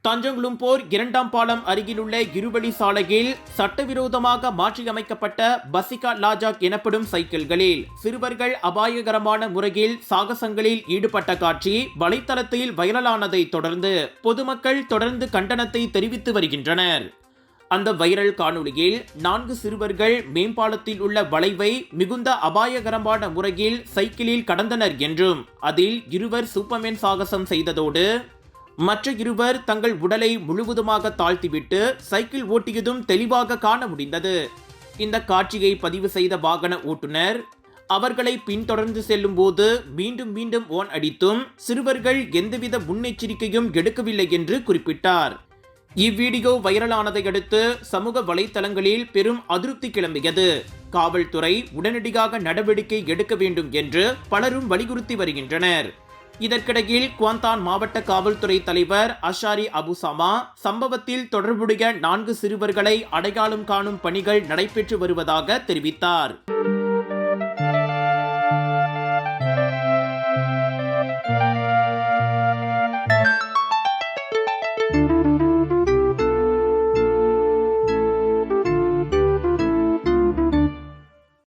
தஞ்சங்குளும்போர் 2ஆம் பாலம் அருகிலுள்ள இருவழி சாலையில் சட்டவிரோதமாக மாற்றியமைக்கப்பட்ட பசிகா லாஜாக் எனப்படும் சைக்கிள்களில் சிறுவர்கள் அபாயகரமான முறையில் சாகசங்களில் ஈடுபட்ட காட்சி வலைத்தளத்தில் வைரலானதை தொடர்ந்து பொதுமக்கள் தொடர்ந்து கண்டனத்தை தெரிவித்து வருகின்றனர். அந்த வைரல் காணொளியில் 4 சிறுவர்கள் மேம்பாலத்தில் உள்ள வளைவை மிகுந்த அபாயகரமான முறையில் சைக்கிளில் கடந்தனர் என்றும் அதில் இருவர் சூப்பர்மேன் சாகசம் செய்ததோடு மற்ற இருவர் தங்கள் உடலை முழுவதுமாக தாழ்த்திவிட்டு சைக்கிள் ஓட்டியதும் தெளிவாக காண முடிந்தது. இந்த காட்சியை பதிவு செய்த வாகன ஓட்டுநர் அவர்களை பின்தொடர்ந்து செல்லும் போது மீண்டும் மீண்டும் ஓன் அடித்தும் சிறுவர்கள் எந்தவித முன்னெச்சரிக்கையும் எடுக்கவில்லை என்று குறிப்பிட்டார். இவ்வீடியோ வைரலானதை அடுத்து சமூக வலைத்தளங்களில் பெரும் அதிருப்தி கிளம்பியது. காவல்துறை உடனடியாக நடவடிக்கை எடுக்க வேண்டும் என்று பலரும் வலியுறுத்தி வருகின்றனர். இதற்கிடையில் குவாந்தான் மாவட்ட காவல்துறை தலைவர் அஷாரி அபுசாமா சம்பவத்தில் தொடர்புடைய 4 சிறுவர்களை அடையாளம் காணும் பணிகள் நடைபெற்று வருவதாக தெரிவித்தார்.